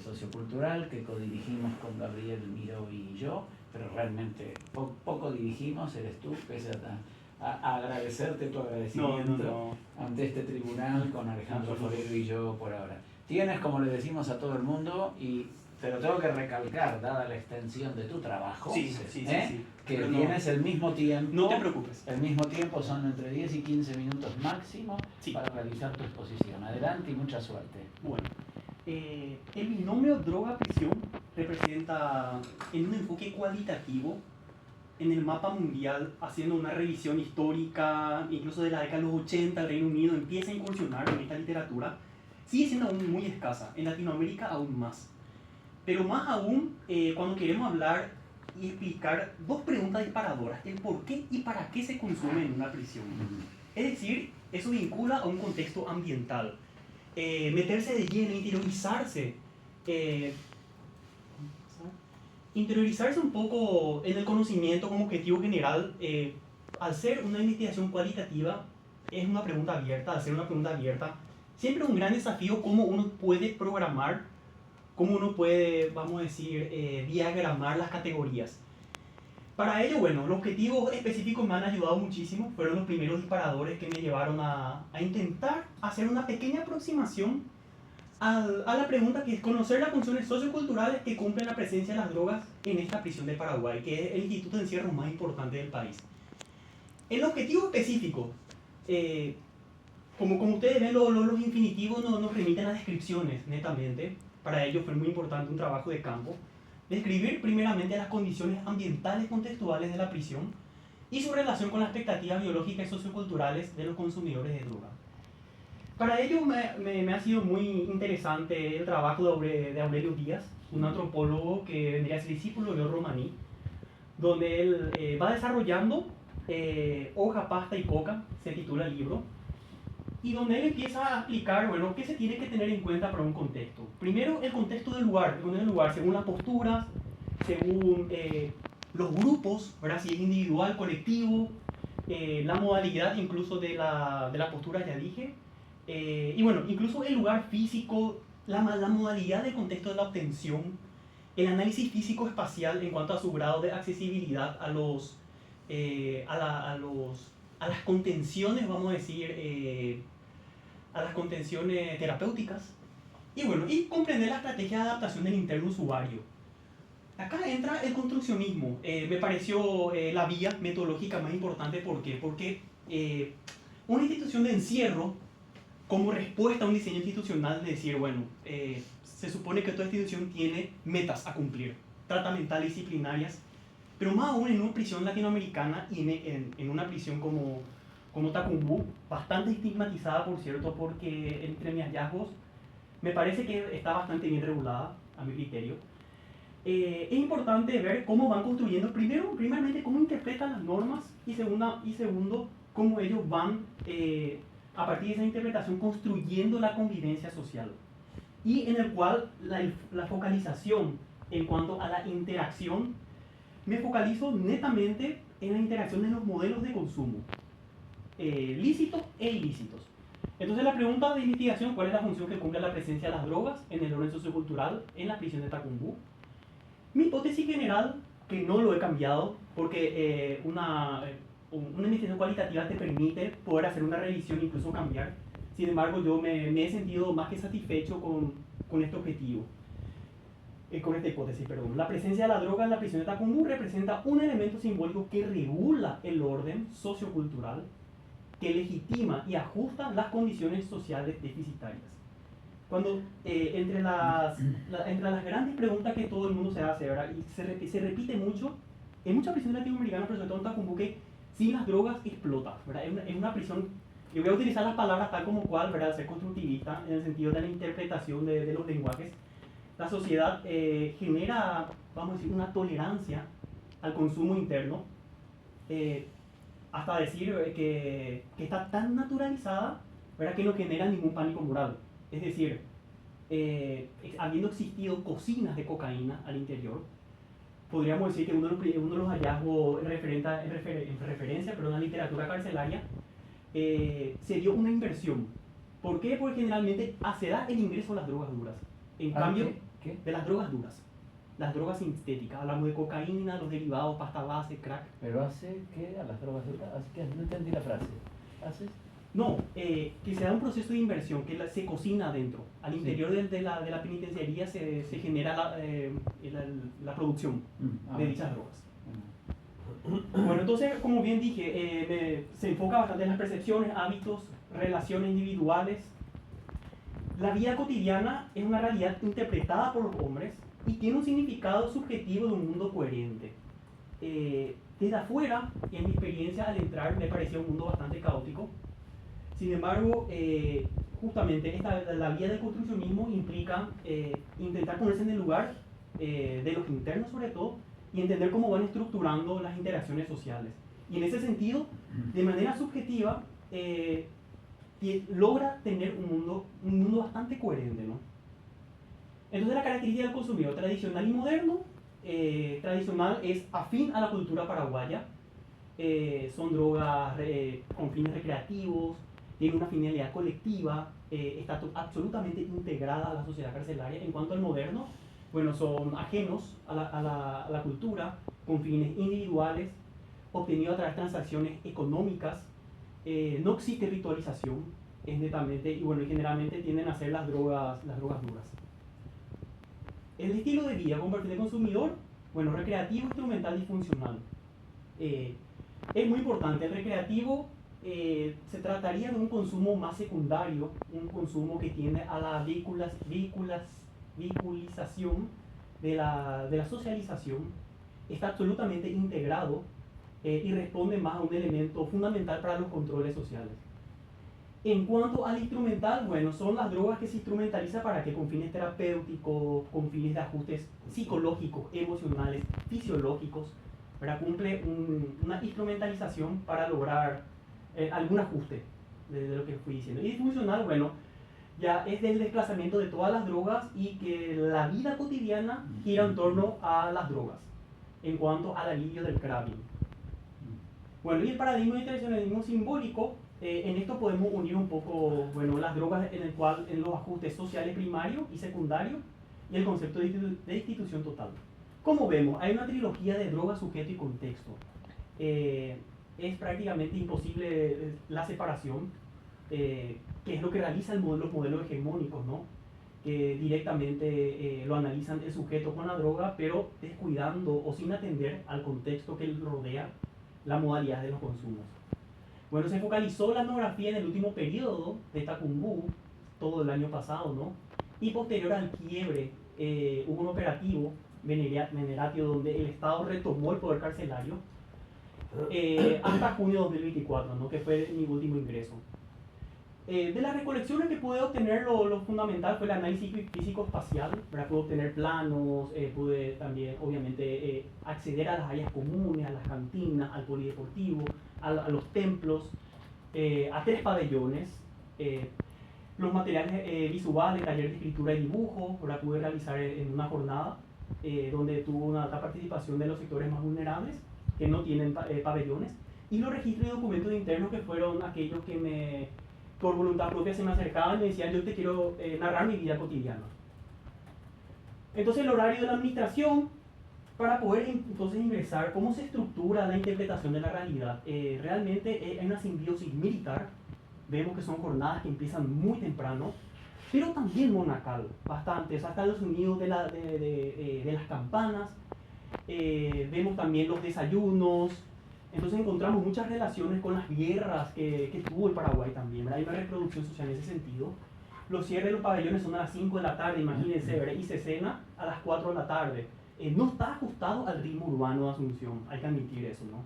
sociocultural que codirigimos con Gabriel Miró y yo, pero realmente poco dirigimos, eres tú, pese a agradecerte tu agradecimiento ante este tribunal con Alejandro Forero y yo por ahora. Tienes, como le decimos a todo el mundo, y te lo tengo que recalcar, dada la extensión de tu trabajo, sí, que pero tienes el mismo tiempo. No te preocupes. El mismo tiempo son entre 10 y 15 minutos máximo para realizar tu exposición. Adelante y mucha suerte. Bueno, el binomio droga-prisión representa, en un enfoque cualitativo, en el mapa mundial, haciendo una revisión histórica, incluso de la década de los 80, el Reino Unido empieza a incursionar en esta literatura, sigue siendo aún muy escasa, en Latinoamérica aún más. Pero más aún, cuando queremos hablar y explicar dos preguntas disparadoras, el por qué y para qué se consume en una prisión. Es decir, eso vincula a un contexto ambiental. Meterse de lleno, interiorizarse un poco en el conocimiento como objetivo general, al ser una investigación cualitativa, es una pregunta abierta, al ser una pregunta abierta, siempre un gran desafío cómo uno puede programar, cómo uno puede, vamos a decir, diagramar las categorías. Para ello, bueno, los objetivos específicos me han ayudado muchísimo, fueron los primeros disparadores que me llevaron a intentar hacer una pequeña aproximación a la pregunta que es conocer las funciones socioculturales que cumplen la presencia de las drogas en esta prisión de Paraguay, que es el instituto de encierro más importante del país. El objetivo específico, como ustedes ven, los infinitivos nos remiten a descripciones, netamente. Para ello fue muy importante un trabajo de campo. Describir primeramente las condiciones ambientales contextuales de la prisión y su relación con las expectativas biológicas y socioculturales de los consumidores de droga. Para ello me ha sido muy interesante el trabajo de Aurelio Díaz, un antropólogo que vendría a ser discípulo de Leo Romaní, donde él va desarrollando Hoja, Pasta y Coca, se titula el libro, y donde él empieza a explicar, bueno, qué se tiene que tener en cuenta para un contexto. Primero, el contexto del lugar, según las posturas, según los grupos, ¿verdad? Si es individual, colectivo, la modalidad incluso de la postura, ya dije, y bueno, incluso el lugar físico, la modalidad de contexto de la obtención, el análisis físico-espacial en cuanto a su grado de accesibilidad a las contenciones, vamos a decir, a las contenciones terapéuticas, y bueno, y comprender la estrategia de adaptación del interno usuario. Acá entra el construccionismo, me pareció la vía metodológica más importante. ¿Por qué? Porque una institución de encierro, como respuesta a un diseño institucional, de decir, bueno, se supone que toda institución tiene metas a cumplir, tratamentales, disciplinarias, pero más aún en una prisión latinoamericana y en una prisión como Tacumbú, bastante estigmatizada, por cierto, porque entre mis hallazgos me parece que está bastante bien regulada, a mi criterio. Es importante ver cómo van construyendo, primeramente, cómo interpretan las normas, y segundo, cómo ellos van, a partir de esa interpretación, construyendo la convivencia social. Y en el cual la focalización en cuanto a la interacción, me focalizo netamente en la interacción de los modelos de consumo, lícitos e ilícitos. Entonces la pregunta de investigación, ¿cuál es la función que cumple la presencia de las drogas en el orden sociocultural en la prisión de Tacumbú? Mi hipótesis general, que no lo he cambiado, porque una investigación cualitativa te permite poder hacer una revisión e incluso cambiar. Sin embargo, yo me he sentido más que satisfecho con este objetivo. Con esta hipótesis, perdón. La presencia de la droga en la prisión de Tacumbú representa un elemento simbólico que regula el orden sociocultural, que legitima y ajusta las condiciones sociales deficitarias. Cuando entre las grandes preguntas que todo el mundo se hace, ¿verdad? Y se repite mucho en muchas prisiones latinoamericanas, pero sobre todo en Tacumbú, que sin las drogas explota, ¿verdad? Es una prisión, yo voy a utilizar las palabras tal como cual, ¿verdad? Ser constructivista en el sentido de la interpretación de los lenguajes. La sociedad genera, vamos a decir, una tolerancia al consumo interno, hasta decir que está tan naturalizada, ¿verdad? Que no genera ningún pánico moral. Es decir, habiendo existido cocinas de cocaína al interior, podríamos decir que uno de los hallazgos en referencia a la literatura carcelaria, se dio una inversión. ¿Por qué? Porque generalmente se da el ingreso a las drogas duras. En cambio, de las drogas duras. Las drogas sintéticas, hablamos de cocaína, los derivados, pasta base, crack. ¿Pero hace qué a las drogas duras? Así que no entendí la frase. ¿Haces? No, que se da un proceso de inversión, que se cocina adentro. Al interior de la penitenciaría se genera la producción de dichas drogas. Bueno, entonces, como bien dije, se enfoca bastante en las percepciones, hábitos, relaciones individuales. La vida cotidiana es una realidad interpretada por los hombres y tiene un significado subjetivo de un mundo coherente. Desde afuera, en mi experiencia al entrar, me parecía un mundo bastante caótico. Sin embargo, justamente la vía del construccionismo implica intentar ponerse en el lugar de los internos sobre todo y entender cómo van estructurando las interacciones sociales. Y en ese sentido, de manera subjetiva, logra tener un mundo bastante coherente, ¿no? Entonces la característica del consumidor tradicional y moderno, tradicional es afín a la cultura paraguaya, son drogas con fines recreativos, tiene una finalidad colectiva, está absolutamente integrada a la sociedad carcelaria. En cuanto al moderno, bueno, son ajenos a la cultura, con fines individuales, obtenidos a través de transacciones económicas, no existe ritualización, es netamente, y bueno, y generalmente tienden a ser las drogas duras. El estilo de vida con perfil de consumidor, bueno, recreativo, instrumental y funcional. Es muy importante, el recreativo se trataría de un consumo más secundario, un consumo que tiende a la vehiculización de la socialización, está absolutamente integrado y responde más a un elemento fundamental para los controles sociales. En cuanto al instrumental, bueno, son las drogas que se instrumentalizan para que con fines terapéuticos, con fines de ajustes psicológicos, emocionales, fisiológicos, ¿verdad? Cumple una instrumentalización para lograr algún ajuste de lo que fui diciendo. Y funcional, bueno, ya es del desplazamiento de todas las drogas y que la vida cotidiana gira en torno a las drogas, en cuanto al alivio del craving. Bueno, y el paradigma del tradicionalismo simbólico, en esto podemos unir un poco, bueno, las drogas en los ajustes sociales primarios y secundarios y el concepto de institución total. Como vemos, hay una trilogía de droga, sujeto y contexto. Es prácticamente imposible la separación, que es lo que realizan los modelos hegemónicos, ¿no? Que directamente lo analizan el sujeto con la droga, pero descuidando o sin atender al contexto que rodea la modalidad de los consumos. Bueno, se focalizó la etnografía en el último periodo de Tacumbú, todo el año pasado, ¿no? Y posterior al quiebre, hubo un operativo, Veneratio, donde el Estado retomó el poder carcelario, hasta junio de 2024, ¿no? Que fue mi último ingreso. De las recolecciones que pude obtener, lo fundamental fue el análisis físico-espacial, ¿verdad? Pude obtener planos, pude también, obviamente, acceder a las áreas comunes, a las cantinas, al polideportivo, a los templos, a 3 pabellones, los materiales visuales, taller de escritura y dibujo, ¿verdad? Pude realizar en una jornada donde tuvo una alta participación de los sectores más vulnerables, que no tienen pabellones, y los registros y documentos internos que fueron aquellos que por voluntad propia se me acercaban y me decían: yo te quiero narrar mi vida cotidiana. Entonces el horario de la administración, para poder entonces ingresar, cómo se estructura la interpretación de la realidad. Realmente hay una simbiosis militar, vemos que son jornadas que empiezan muy temprano, pero también monacal, bastante, o sea, hasta los sonidos de las campanas, vemos también los desayunos. Entonces encontramos muchas relaciones con las guerras que tuvo el Paraguay también, ¿verdad? Hay una reproducción social en ese sentido. Los cierres de los pabellones son a las 5 de la tarde, imagínense, ¿verdad? Y se cena a las 4 de la tarde. No está ajustado al ritmo urbano de Asunción, hay que admitir eso, ¿no?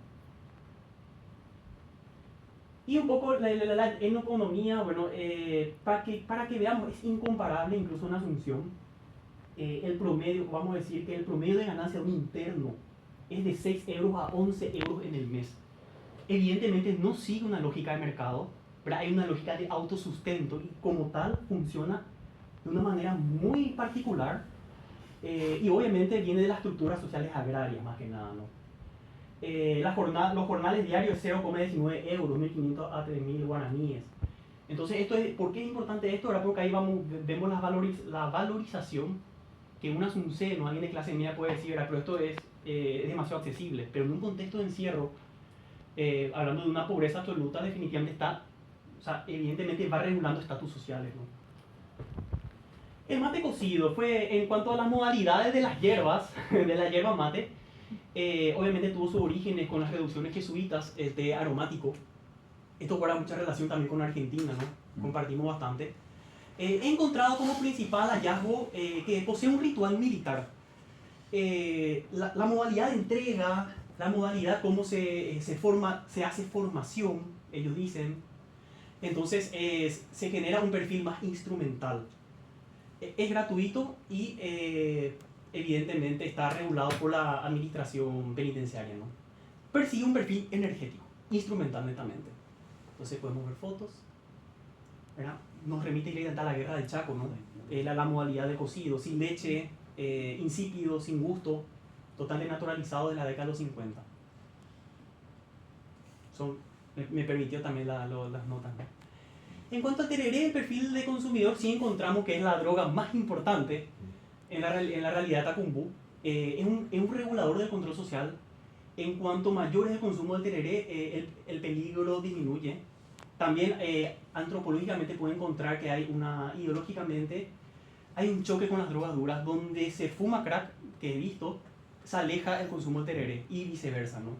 Y un poco la economía, bueno, para que veamos, es incomparable incluso en Asunción. El promedio, vamos a decir que el promedio de ganancia de un interno es de 6 euros a 11 euros en el mes. Evidentemente no sigue una lógica de mercado, pero hay una lógica de autosustento y como tal funciona de una manera muy particular, y obviamente viene de las estructuras sociales agrarias más que nada, ¿no? Los jornales diarios 0,19 euros, 1.500 a 3.000 guaraníes. Entonces, ¿por qué es importante esto? Ahora porque ahí vemos la valorización que un C, ¿no? Alguien de clase media puede decir, pero esto es demasiado accesible. Pero en un contexto de encierro, hablando de una pobreza absoluta, definitivamente está, o sea, evidentemente va regulando estatus sociales, ¿no? El mate cocido fue, en cuanto a las modalidades de las hierbas, de la hierba mate, obviamente tuvo sus orígenes con las reducciones jesuitas de aromático. Esto guarda mucha relación también con Argentina, ¿no? Compartimos bastante. He encontrado como principal hallazgo que posee un ritual militar. La modalidad de entrega, la modalidad cómo se hace formación, ellos dicen. Entonces se genera un perfil más instrumental. Es gratuito y evidentemente está regulado por la administración penitenciaria, ¿no? Persigue un perfil energético, instrumental netamente. Entonces podemos ver fotos, ¿verdad? Nos remite directamente a la guerra del Chaco, ¿no? La modalidad de cocido, sin leche, insípido, sin gusto, totalmente naturalizado de la década de los 50. Me permitió también las notas, ¿no? En cuanto a tereré, el perfil de consumidor sí encontramos que es la droga más importante en la realidad de Tacumbú. Es un regulador del control social. En cuanto mayor es el consumo del tereré, el peligro disminuye. También antropológicamente puede encontrar que ideológicamente hay un choque con las drogas duras, donde se fuma crack, que he visto, se aleja el consumo del tereré y viceversa, ¿no?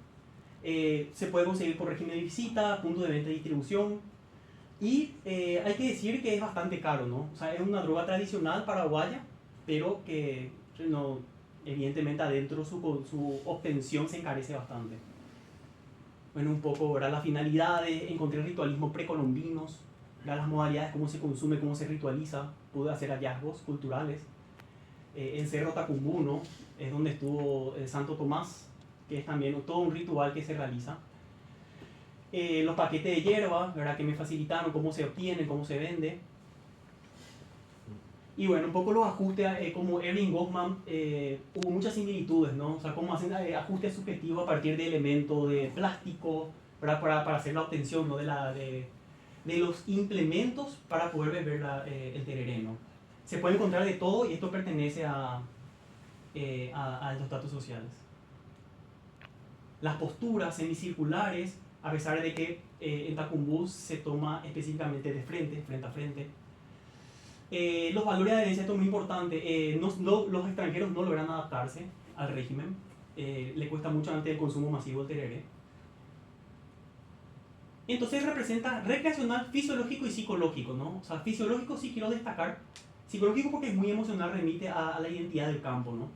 Se puede conseguir por régimen de visita, punto de venta y distribución. Y hay que decir que es bastante caro, ¿no? O sea, es una droga tradicional paraguaya, pero que no, evidentemente adentro su obtención se encarece bastante. Bueno, un poco, ¿verdad? Las finalidades, encontré ritualismos precolombinos, ¿verdad? Las modalidades, cómo se consume, cómo se ritualiza, pude hacer hallazgos culturales. En Cerro Tacumbú, ¿no? Es donde estuvo el Santo Tomás, que es también todo un ritual que se realiza. Los paquetes de hierba, ¿verdad? Que me facilitaron, cómo se obtiene, cómo se vende. Y bueno, un poco los ajustes, como Erving Goffman, hubo muchas similitudes, ¿no? O sea, cómo hacen ajustes subjetivos a partir de elementos de plástico, ¿verdad? Para hacer la obtención, ¿no? de los implementos para poder beber el tereré, ¿no? Se puede encontrar de todo y esto pertenece a los estatus sociales. Las posturas semicirculares, a pesar de que en Tacumbú se toma específicamente de frente a frente. Los valores de adherencia, esto es muy importante. Los extranjeros no logran adaptarse al régimen. Le cuesta mucho antes el consumo masivo del tereré. Entonces representa recreacional, fisiológico y psicológico, ¿no? O sea, fisiológico sí quiero destacar. Psicológico porque es muy emocional, remite a la identidad del campo, ¿no?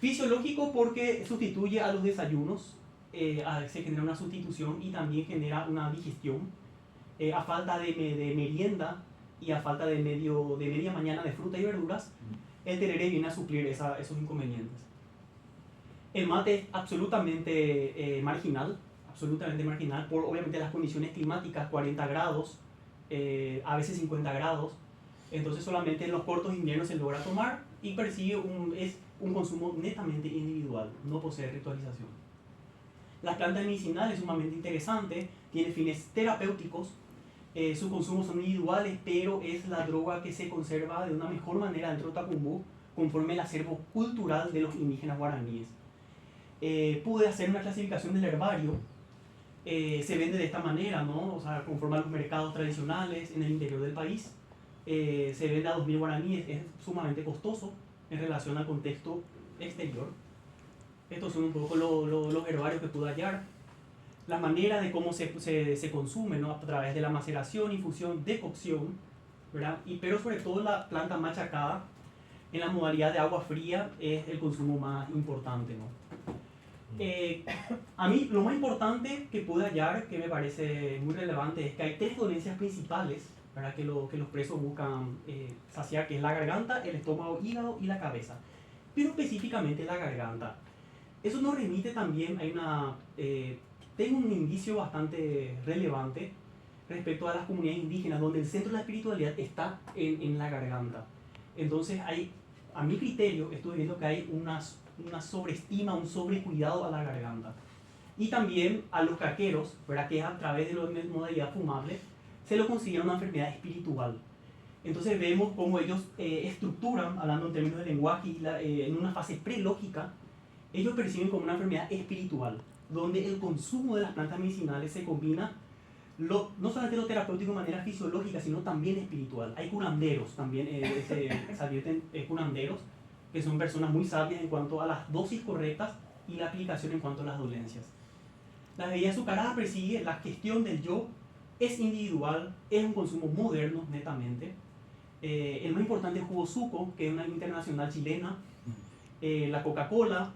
Fisiológico porque sustituye a los desayunos, se genera una sustitución y también genera una digestión. A falta de merienda y a falta de media mañana de fruta y verduras, el tereré viene a suplir esos inconvenientes. El mate es absolutamente marginal por obviamente las condiciones climáticas, 40 grados, a veces 50 grados. Entonces solamente en los cortos inviernos se logra tomar y persigue un consumo netamente individual, no posee ritualización. Las plantas medicinales es sumamente interesante, tiene fines terapéuticos, sus consumos son individuales, pero es la droga que se conserva de una mejor manera dentro de Tacumbú, conforme el acervo cultural de los indígenas guaraníes. Pude hacer una clasificación del herbario, se vende de esta manera, ¿no? O sea, conforme a los mercados tradicionales en el interior del país. Se vende a 2.000 guaraníes, es sumamente costoso en relación al contexto exterior. Estos son un poco los herbarios que pude hallar. La manera de cómo se consume, ¿no? A través de la maceración, infusión, decocción, ¿verdad? Pero sobre todo la planta machacada en la modalidad de agua fría es el consumo más importante, ¿no? A mí lo más importante que pude hallar, que me parece muy relevante, es que hay 3 dolencias principales, ¿verdad? Que los presos buscan saciar, que es la garganta, el estómago, hígado y la cabeza, pero específicamente la garganta. Eso nos remite también a tengo un indicio bastante relevante respecto a las comunidades indígenas, donde el centro de la espiritualidad está en la garganta. Entonces a mi criterio, estoy viendo que hay una sobreestima, un sobrecuidado a la garganta. Y también a los caqueros, ¿verdad? Que a través de la modalidad fumable se lo considera una enfermedad espiritual. Entonces vemos cómo ellos estructuran, hablando en términos de lenguaje, en una fase prelógica, ellos perciben como una enfermedad espiritual, donde el consumo de las plantas medicinales se combina no solamente lo terapéutico de manera fisiológica, sino también espiritual. Hay curanderos también, se advierten curanderos, que son personas muy sabias en cuanto a las dosis correctas y la aplicación en cuanto a las dolencias. La bebida azucarada persigue la gestión del yo, es individual, es un consumo moderno netamente. El más importante es Jugo Suco, que es una internacional chilena, la Coca-Cola,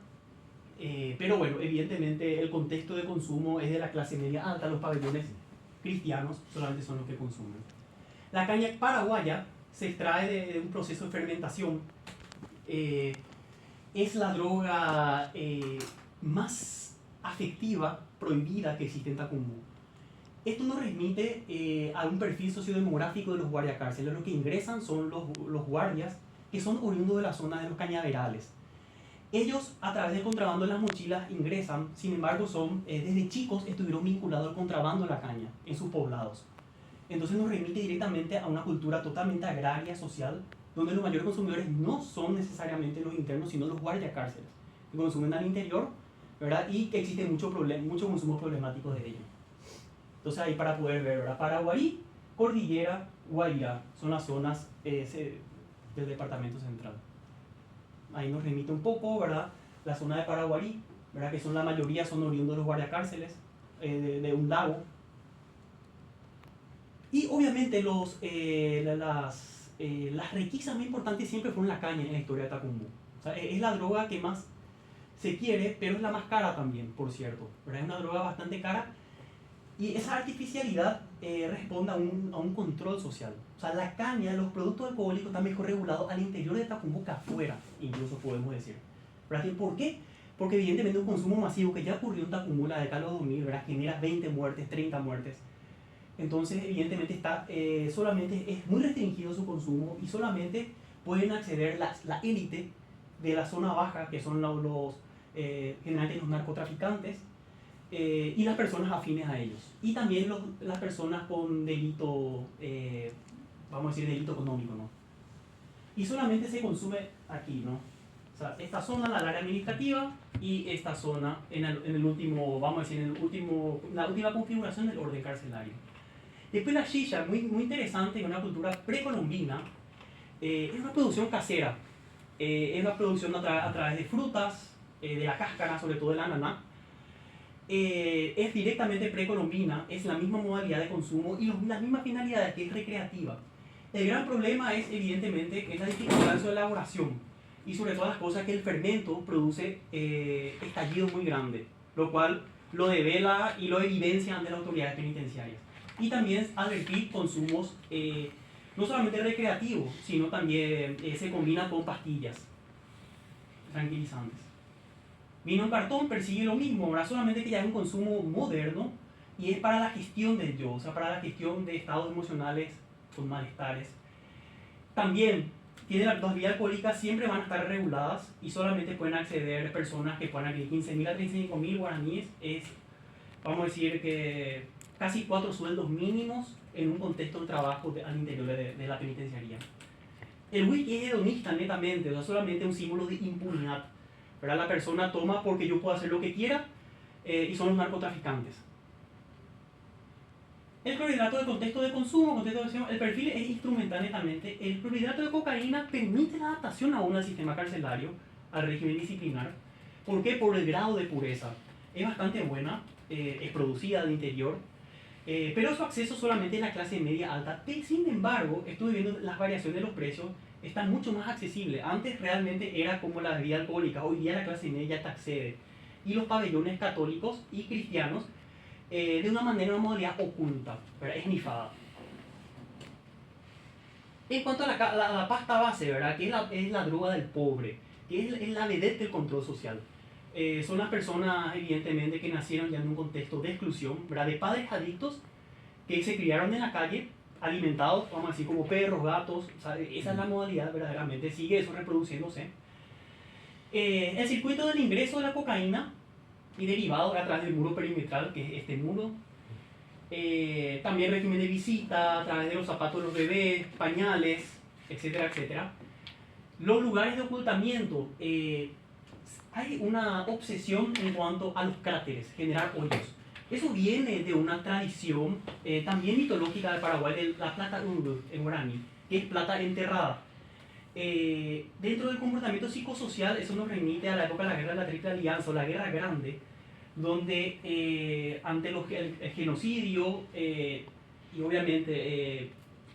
pero bueno, evidentemente el contexto de consumo es de la clase media alta, los pabellones cristianos solamente son los que consumen. La caña paraguaya se extrae de un proceso de fermentación. Es la droga más afectiva, prohibida que existe en Tacumbú. Esto nos remite a un perfil sociodemográfico de los guardiacárceles. Los que ingresan son los guardias que son oriundos de la zona de los cañaverales. Ellos, a través del contrabando de las mochilas, ingresan, sin embargo, desde chicos estuvieron vinculados al contrabando de la caña en sus poblados. Entonces nos remite directamente a una cultura totalmente agraria, social, donde los mayores consumidores no son necesariamente los internos, sino los guardiacárceles, que consumen al interior, ¿verdad? Y que existe mucho consumo problemático de ellos. Entonces ahí para poder ver, ¿verdad? Paraguarí, Cordillera, Guairá, son las zonas del departamento central. Ahí nos remite un poco, ¿verdad? La zona de Paraguarí, ¿verdad? Que son la mayoría son oriundos de los guardiacárceles, de un lago. Y obviamente las requisas más importantes siempre fueron la caña en la historia de Tacumbú. O sea, es la droga que más se quiere, pero es la más cara también, por cierto, ¿verdad? Es una droga bastante cara. Y esa artificialidad responde a un control social. O sea, la caña, los productos alcohólicos están mejor regulados al interior de Tacumbú que afuera, incluso podemos decir. ¿Verdad? ¿Por qué? Porque evidentemente un consumo masivo que ya ocurrió en Tacumbú en la década de los 2000, ¿verdad? Genera 20 muertes, 30 muertes. Entonces, evidentemente, solamente es muy restringido su consumo y solamente pueden acceder la élite de la zona baja, que son generalmente los narcotraficantes, y las personas afines a ellos. Y también las personas con delito, vamos a decir delito económico, ¿no? Y solamente se consume aquí, ¿no? O sea, esta zona, la área administrativa, y esta zona en el último, vamos a decir, la última configuración del orden carcelario. Después la shisha, muy interesante, en una cultura precolombina, es una producción casera. Es una producción a través de frutas, de la cáscara, sobre todo del ananá. Es directamente precolombina, es la misma modalidad de consumo y las mismas finalidades, que es recreativa. El gran problema es evidentemente que es la dificultad de su elaboración y sobre todas las cosas que el fermento produce estallidos muy grandes, lo cual lo devela y lo evidencia ante las autoridades penitenciarias. Y también advertir consumos no solamente recreativos, sino también se combina con pastillas tranquilizantes. Vino en cartón persigue lo mismo, ahora solamente que ya es un consumo moderno y es para la gestión del yo, o sea, para la gestión de estados emocionales con malestares. También tiene las vías alcohólicas, siempre van a estar reguladas y solamente pueden acceder personas que puedan adquirir 15.000 a 35.000 guaraníes. Vamos a decir que casi 4 sueldos mínimos en un contexto de trabajo al interior de la penitenciaría. El whisky es hedonista netamente, o sea, solamente un símbolo de impunidad. ¿Verdad? La persona toma porque yo puedo hacer lo que quiera y son los narcotraficantes. El clorhidrato de contexto de consumo, el perfil es instrumental netamente. El clorhidrato de cocaína permite la adaptación aún al sistema carcelario, al régimen disciplinar. ¿Por qué? Por el grado de pureza. Es bastante buena, es producida al interior, pero su acceso solamente es la clase media alta. Sin embargo, estuve viendo las variaciones de los precios, está mucho más accesible. Antes realmente era como la bebida alcohólica, hoy día la clase media te accede. Y los pabellones católicos y cristianos, de una manera, una modalidad oculta, ¿verdad? Esnifada. En cuanto a la pasta base, ¿verdad? Que es la droga del pobre, que es la vedette del control social. Son las personas, evidentemente, que nacieron ya en un contexto de exclusión, ¿verdad? De padres adictos que se criaron en la calle, alimentados, vamos a decir, como perros, gatos. O sea, esa es la modalidad, verdaderamente, sigue eso reproduciéndose. El circuito del ingreso de la cocaína y derivados a través del muro perimetral, que es este muro, También régimen de visita a través de los zapatos de los bebés, pañales, etcétera, etcétera. Los lugares de ocultamiento. Hay una obsesión en cuanto a los cráteres, generar hoyos. Eso viene de una tradición también mitológica de Paraguay, de la plata urdu en guaraní, que es plata enterrada. Dentro del comportamiento psicosocial, eso nos remite a la época de la Guerra de la Triple Alianza, o la Guerra Grande, donde ante el genocidio y obviamente,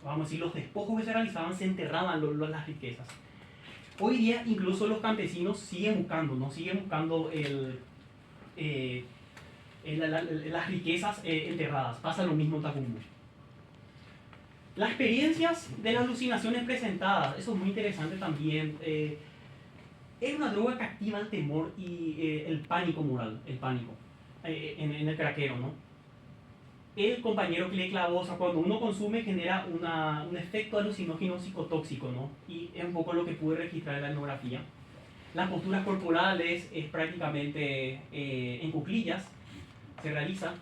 vamos a decir, los despojos que se realizaban, se enterraban las riquezas. Hoy día incluso los campesinos siguen buscando, ¿no? Siguen buscando las riquezas enterradas. Pasa lo mismo en Tacumbú. Las experiencias de las alucinaciones presentadas, eso es muy interesante también. Es una droga que activa el temor y el pánico moral, el pánico, en el craquero, ¿no? El compañero que le clavó, o sea, cuando uno consume genera un efecto alucinógeno psicotóxico, ¿no? Y es un poco lo que pude registrar en la etnografía. Las posturas corporales es prácticamente en cuclillas, se realiza.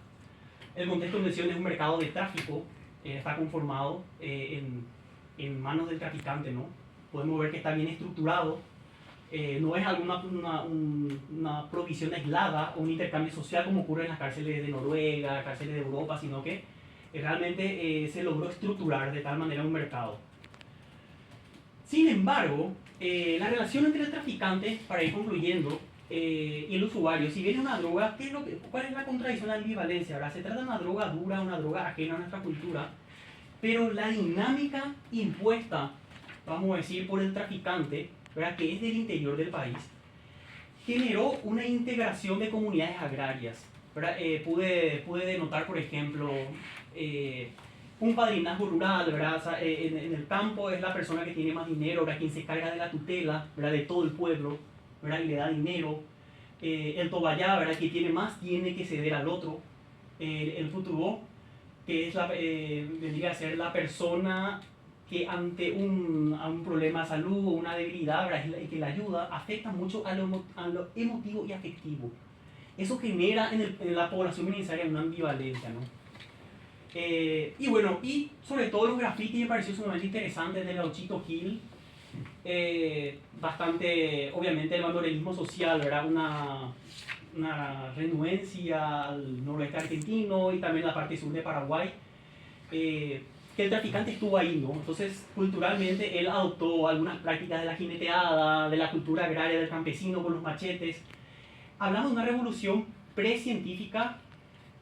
El contexto de mención es un mercado de tráfico, está conformado en manos del traficante, ¿no? Podemos ver que está bien estructurado. No es una provisión aislada o un intercambio social como ocurre en las cárceles de Noruega, cárceles de Europa, sino que realmente se logró estructurar de tal manera un mercado. Sin embargo, la relación entre el traficante, para ir concluyendo, y el usuario, si bien es una droga, ¿cuál es la contradicción, la ambivalencia? ¿Verdad? Se trata de una droga dura, una droga ajena a nuestra cultura, pero la dinámica impuesta, vamos a decir, por el traficante, ¿verdad?, que es del interior del país, generó una integración de comunidades agrarias. ¿Verdad? Pude denotar, por ejemplo, un padrinazgo rural, ¿verdad? O sea, en el campo es la persona que tiene más dinero, ¿verdad?, quien se carga de la tutela, ¿verdad?, de todo el pueblo, ¿verdad?, y le da dinero. El tobayá, ¿verdad?, que tiene más, tiene que ceder al otro. El futubó, que es vendría a ser la persona que ante un problema de salud o una debilidad, ¿verdad?, y que la ayuda, afecta mucho a lo emotivo y afectivo. Eso genera en la población minisaria una ambivalencia, ¿no? Y bueno, y sobre todo los grafitis me pareció sumamente interesante de Lauchito Gil. Bastante, obviamente, el bandolerismo social, ¿verdad? Una renuencia al noroeste argentino y también la parte sur de Paraguay. Que el traficante estuvo ahí, ¿no? Entonces, culturalmente, él adoptó algunas prácticas de la jineteada, de la cultura agraria del campesino con los machetes. Hablamos de una revolución precientífica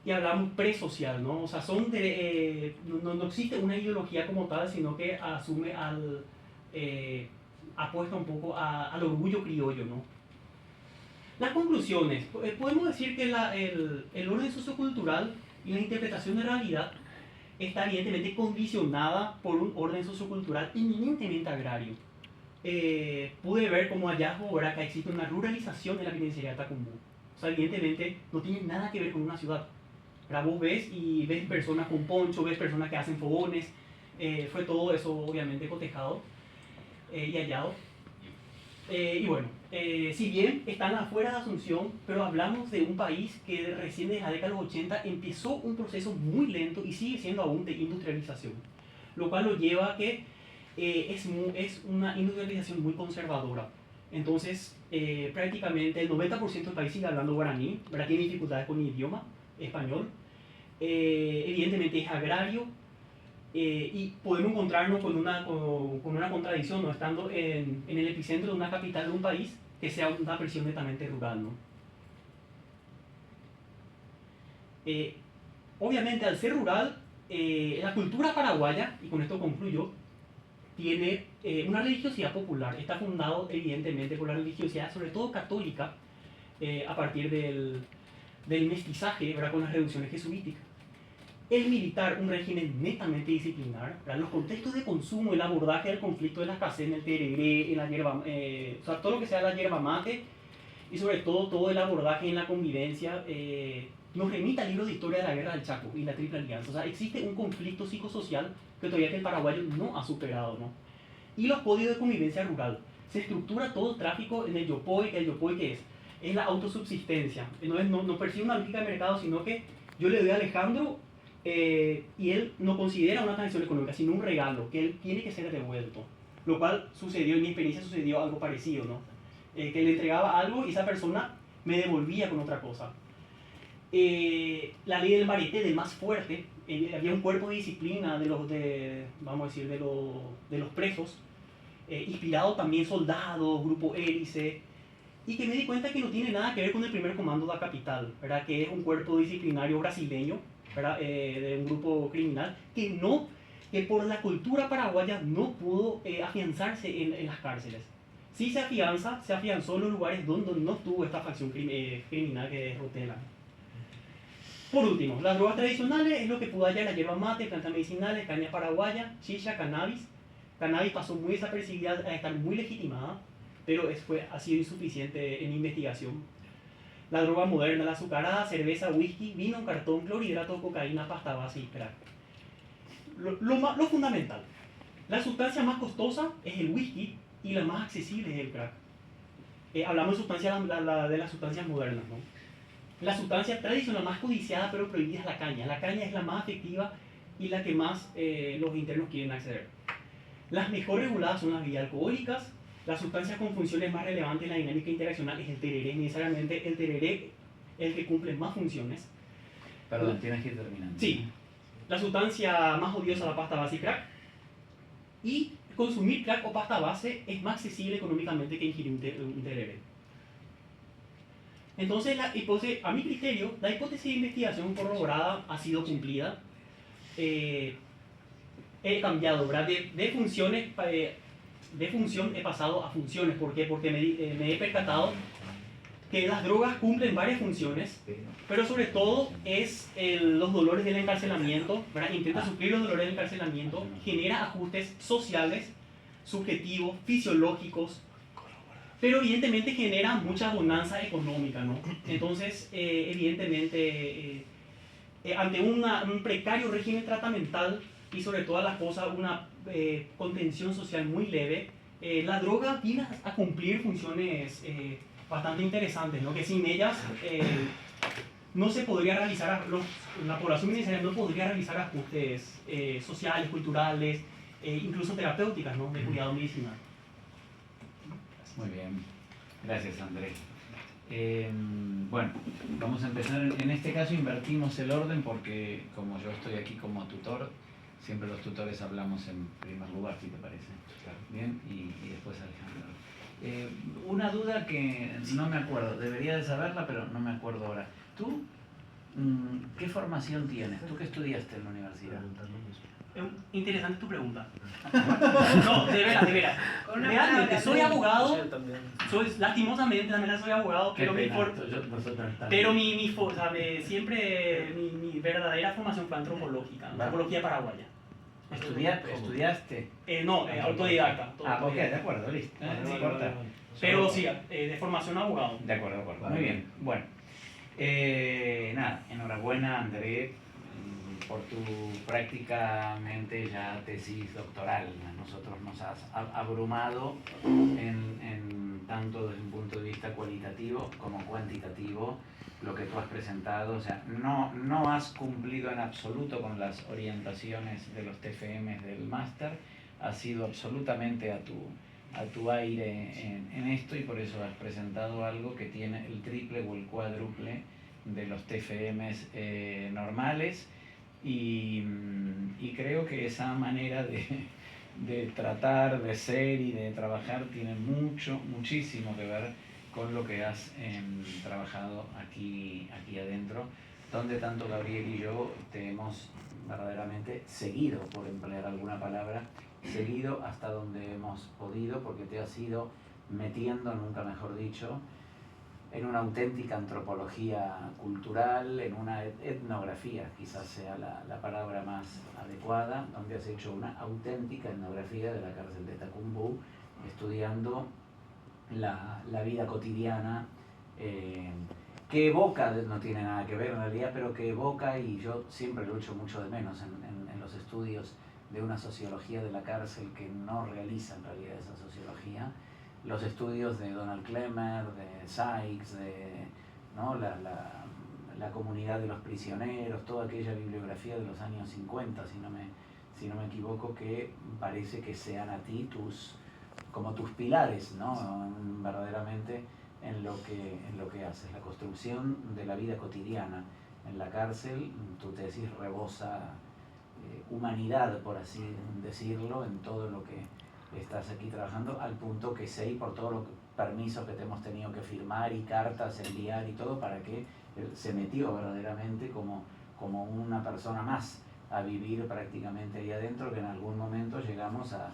y hablamos presocial, ¿no? O sea, no existe una ideología como tal, sino que asume apuesta un poco al orgullo criollo, ¿no? Las conclusiones. Podemos decir que el orden sociocultural y la interpretación de realidad está evidentemente condicionada por un orden sociocultural eminentemente agrario. Pude ver como hallazgo ahora que existe una ruralización de la penitenciaría de Tacumbú. O sea, evidentemente no tiene nada que ver con una ciudad. Ahora vos ves personas con poncho, ves personas que hacen fogones. Fue todo eso obviamente cotejado y hallado. Y bueno, si bien están afuera de Asunción, pero hablamos de un país que recién desde la década de los 80 empezó un proceso muy lento y sigue siendo aún de industrialización, lo cual lo lleva a que es una industrialización muy conservadora. Entonces, prácticamente el 90% del país sigue hablando guaraní, ¿verdad? Tiene dificultades con el idioma español, evidentemente es agrario. Y podemos encontrarnos con una contradicción, ¿no? Estando en el epicentro de una capital de un país que sea una presión netamente rural, ¿no? Obviamente, al ser rural, la cultura paraguaya, y con esto concluyo, tiene una religiosidad popular. Está fundado evidentemente por la religiosidad, sobre todo católica, a partir del mestizaje, ¿verdad?, con las reducciones jesuíticas. El militar, un régimen netamente disciplinar, ¿verdad? Los contextos de consumo, el abordaje del conflicto de la escasez en el tereré, en la hierba, o sea, todo lo que sea la hierba mate, y sobre todo el abordaje en la convivencia, nos remite al libro de historia de la Guerra del Chaco y la Triple Alianza. O sea, existe un conflicto psicosocial que todavía el paraguayo no ha superado, ¿no? Y los códigos de convivencia rural. Se estructura todo el tráfico en el yopoy, que el yopoy ¿qué es? Es la autosubsistencia. No persigue una lógica de mercado, sino que yo le doy a Alejandro y él no considera una transacción económica, sino un regalo, que él tiene que ser devuelto. Lo cual sucedió, en mi experiencia sucedió algo parecido, ¿no? Que le entregaba algo y esa persona me devolvía con otra cosa. La ley del Marité, del más fuerte, había un cuerpo de disciplina vamos a decir, de los presos, inspirado también soldados, grupo hélice, y que me di cuenta que no tiene nada que ver con el primer comando de la capital, ¿verdad? Que es un cuerpo disciplinario brasileño, ¿verdad? De un grupo criminal que por la cultura paraguaya no pudo afianzarse en las cárceles. Sí se afianzó en los lugares donde no estuvo esta facción criminal que es Rotela. Por último, las drogas tradicionales es lo que pudo hallar la yerba mate, plantas medicinales, caña paraguaya, chicha, cannabis. Cannabis pasó muy desapercibida a estar muy legitimada, pero ha sido insuficiente en investigación. La droga moderna, la azucarada, cerveza, whisky, vino, cartón, clorhidrato, cocaína, pasta base y crack. Lo fundamental, la sustancia más costosa es el whisky y la más accesible es el crack. Hablamos de sustancias, de las sustancias modernas, ¿no? La sustancia tradicional más codiciada pero prohibida es la caña. La caña es la más efectiva y la que más los internos quieren acceder. Las mejor reguladas son las bebidas alcohólicas. Las sustancias con funciones más relevantes en la dinámica interaccional es el tereré. Necesariamente el tereré es el que cumple más funciones. Perdón, tienes que ir terminando. Sí. La sustancia más odiosa es la pasta base y crack. Y consumir crack o pasta base es más accesible económicamente que ingerir un tereré. Entonces, a mi criterio, la hipótesis de investigación corroborada ha sido cumplida. He cambiado, ¿verdad? De función he pasado a funciones. ¿Por qué? Porque me he percatado que las drogas cumplen varias funciones, pero sobre todo es los dolores del encarcelamiento, ¿verdad? Intenta suplir los dolores del encarcelamiento, genera ajustes sociales, subjetivos, fisiológicos, pero evidentemente genera mucha bonanza económica, ¿no? Entonces, evidentemente, ante un precario régimen tratamental y sobre todas las cosas una contención social muy leve, la droga viene a cumplir funciones bastante interesantes, ¿no? Que sin ellas no se podría realizar, la población penitenciaria no podría realizar ajustes sociales, culturales, incluso terapéuticas, ¿no? De cuidado medicinal. Muy bien, gracias Andrés. Bueno, vamos a empezar. En este caso invertimos el orden porque como yo estoy aquí como tutor, siempre los tutores hablamos en primer lugar, si te parece. Bien, y después Alejandro. Una duda que no me acuerdo, debería de saberla, pero no me acuerdo ahora. ¿Tú qué formación tienes? ¿Tú qué estudiaste en la universidad? Interesante tu pregunta. No, de veras. Realmente, soy abogado. Lastimosamente también soy abogado, pero siempre mi verdadera formación fue antropológica, antropología paraguaya. ¿Estudiaste? No, autodidacta. Ok, de acuerdo, listo. No importa. Pero sí, de formación abogado. De acuerdo. Muy bien. Bueno, nada, enhorabuena André por tu prácticamente ya tesis doctoral. Nosotros nos has abrumado en tanto desde un punto de vista cualitativo como cuantitativo lo que tú has presentado. O sea, no has cumplido en absoluto con las orientaciones de los TFMs del máster, has sido absolutamente a tu aire en esto y por eso has presentado algo que tiene el triple o el cuádruple de los TFMs normales. Y creo que esa manera de tratar, de ser y de trabajar tiene muchísimo que ver con lo que has trabajado aquí adentro, donde tanto Gabriel y yo te hemos verdaderamente seguido, por emplear alguna palabra, seguido hasta donde hemos podido, porque te has ido metiendo, nunca mejor dicho, en una auténtica antropología cultural, en una etnografía, quizás sea la palabra más adecuada, donde has hecho una auténtica etnografía de la cárcel de Tacumbú, estudiando la vida cotidiana, que evoca, no tiene nada que ver en realidad, pero que evoca, y yo siempre lo echo mucho de menos en los estudios de una sociología de la cárcel que no realiza en realidad esa sociología, los estudios de Donald Klemmer, de Sykes, ¿no? la comunidad de los prisioneros, toda aquella bibliografía de los años 50, si no me equivoco, que parece que sean a ti como tus pilares, ¿no? Verdaderamente en lo que haces, la construcción de la vida cotidiana. En la cárcel, tu tesis rebosa humanidad, por así decirlo, en todo lo que estás aquí trabajando, al punto que sé, y por todos los permisos que te hemos tenido que firmar y cartas enviar y todo, para que se metió verdaderamente como una persona más a vivir prácticamente ahí adentro, que en algún momento llegamos a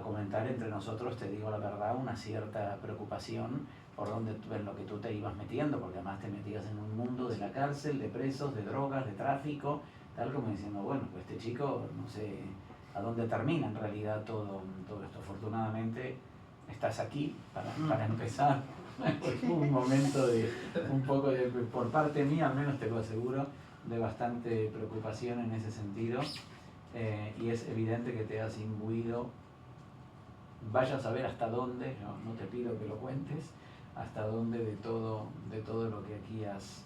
comentar entre nosotros, te digo la verdad, una cierta preocupación por en lo que tú te ibas metiendo, porque además te metías en un mundo de la cárcel, de presos, de drogas, de tráfico, tal como diciendo, bueno, pues este chico no sé a dónde termina en realidad todo esto. Afortunadamente estás aquí para empezar. Fue un momento un poco por parte mía, al menos te lo aseguro, de bastante preocupación en ese sentido, y es evidente que te has imbuido, vaya a saber hasta dónde, no te pido que lo cuentes, hasta dónde de todo lo que aquí has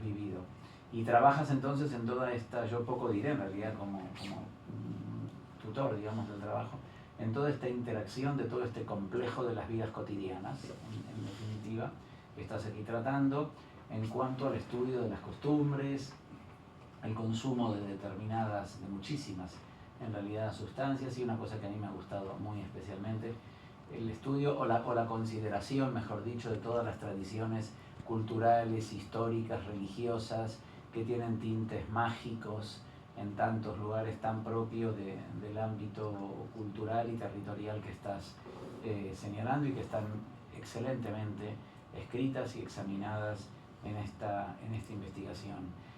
vivido. Y trabajas entonces en toda esta, yo poco diré en realidad como tutor, digamos, del trabajo, en toda esta interacción de todo este complejo de las vidas cotidianas, en definitiva, que estás aquí tratando, en cuanto al estudio de las costumbres, el consumo de muchísimas, en realidad, sustancias, y una cosa que a mí me ha gustado muy especialmente, el estudio o la consideración, mejor dicho, de todas las tradiciones culturales, históricas, religiosas, que tienen tintes mágicos en tantos lugares tan propios del ámbito cultural y territorial que estás señalando, y que están excelentemente escritas y examinadas en esta investigación.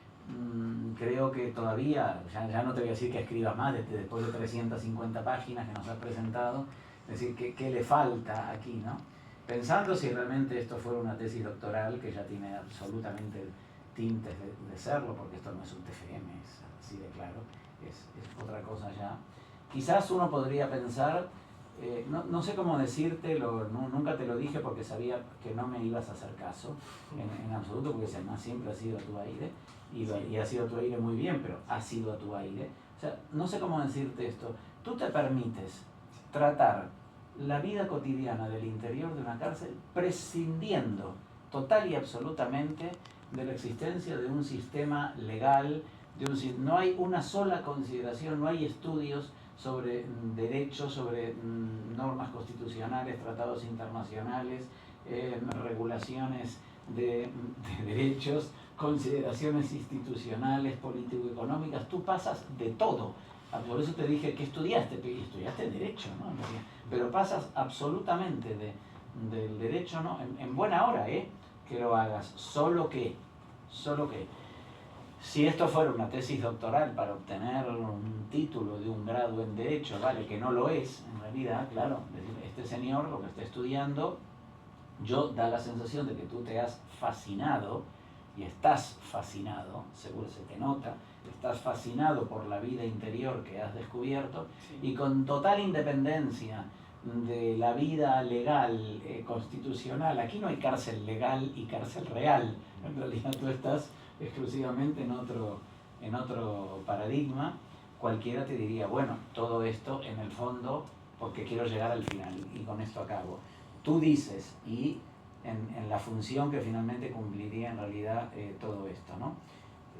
Creo que todavía, ya no te voy a decir que escribas más después de 350 páginas que nos has presentado, es decir, ¿qué le falta aquí, ¿no? Pensando si realmente esto fuera una tesis doctoral, que ya tiene absolutamente tintes de serlo, porque esto no es un TFM, es así de claro, es otra cosa ya. Quizás uno podría pensar, no sé cómo decírtelo, nunca te lo dije porque sabía que no me ibas a hacer caso en absoluto, porque además siempre ha sido a tu aire, y ha sido a tu aire muy bien, pero ha sido a tu aire. O sea, no sé cómo decirte esto. Tú te permites tratar la vida cotidiana del interior de una cárcel prescindiendo total y absolutamente de la existencia de un sistema legal, no hay una sola consideración, no hay estudios sobre derechos, sobre normas constitucionales, tratados internacionales, regulaciones de derechos, consideraciones institucionales, político-económicas. Tú pasas de todo. Por eso te dije que estudiaste Derecho, ¿no? Pero pasas absolutamente del Derecho, ¿no? En buena hora, que lo hagas. Solo que, si esto fuera una tesis doctoral para obtener un título de un grado en Derecho, vale, que no lo es, en realidad, claro, este señor lo que está estudiando, da la sensación de que tú te has fascinado, y estás fascinado, seguro se te nota, estás fascinado por la vida interior que has descubierto, sí. Y con total independencia de la vida legal, constitucional, aquí no hay cárcel legal y cárcel real, en realidad tú estás exclusivamente en otro paradigma. Cualquiera te diría, bueno, todo esto en el fondo, porque quiero llegar al final, y con esto acabo. Tú dices, y en la función que finalmente cumpliría en realidad todo esto, ¿no?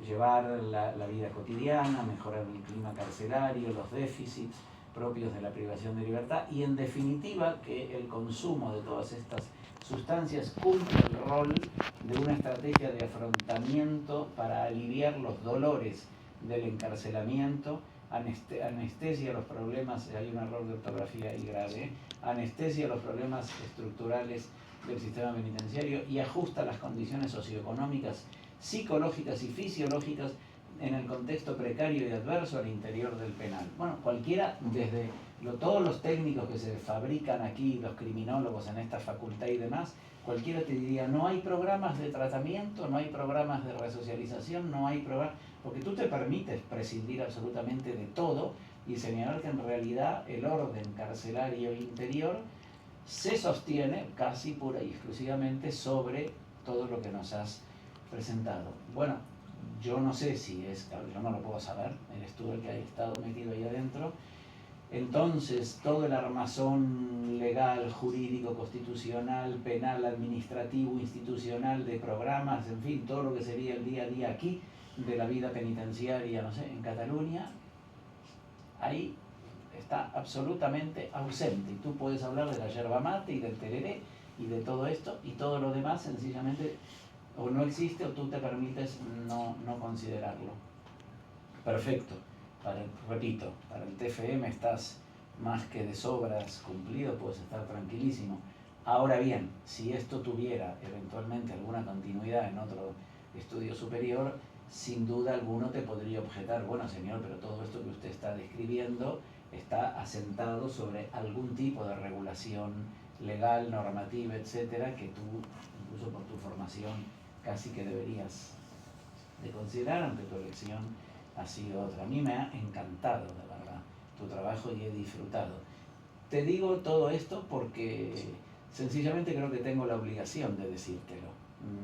Llevar la vida cotidiana, mejorar el clima carcelario, los déficits propios de la privación de libertad, y en definitiva que el consumo de todas estas sustancias cumple el rol de una estrategia de afrontamiento para aliviar los dolores del encarcelamiento, anestesia los problemas, hay un error de ortografía y grave, anestesia los problemas estructurales del sistema penitenciario y ajusta las condiciones socioeconómicas, psicológicas y fisiológicas en el contexto precario y adverso al interior del penal. Bueno, cualquiera, desde todos los técnicos que se fabrican aquí, los criminólogos en esta facultad y demás, cualquiera te diría, no hay programas de tratamiento, no hay programas de resocialización, no hay programas, porque tú te permites prescindir absolutamente de todo y señalar que en realidad el orden carcelario interior se sostiene casi pura y exclusivamente sobre todo lo que nos has presentado. Bueno, yo no sé si es, yo no lo puedo saber, eres tú el que ha estado metido ahí adentro. Entonces, todo el armazón legal, jurídico, constitucional, penal, administrativo, institucional, de programas, en fin, todo lo que sería el día a día aquí, de la vida penitenciaria, no sé, en Cataluña, ahí está absolutamente ausente. Y tú puedes hablar de la yerba mate y del tereré y de todo esto, y todo lo demás sencillamente o no existe o tú te permites no considerarlo. Perfecto. Repito, para el TFM estás más que de sobras cumplido, puedes estar tranquilísimo. Ahora bien, si esto tuviera eventualmente alguna continuidad en otro estudio superior, sin duda alguno te podría objetar, bueno señor, pero todo esto que usted está describiendo está asentado sobre algún tipo de regulación legal, normativa, etcétera, que tú, incluso por tu formación, casi que deberías de considerar, aunque tu elección ha sido otra. A mí me ha encantado, de verdad, tu trabajo y he disfrutado. Te digo todo esto porque sencillamente creo que tengo la obligación de decírtelo,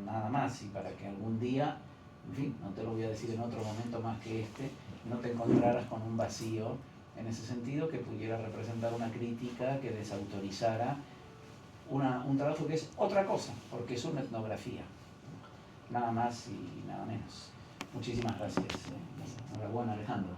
nada más, y para que algún día, en fin, no te lo voy a decir en otro momento más que este, no te encontraras con un vacío en ese sentido que pudiera representar una crítica que desautorizara un trabajo que es otra cosa, porque es una etnografía, nada más y nada menos. Muchísimas gracias. Enhorabuena, Alejandro.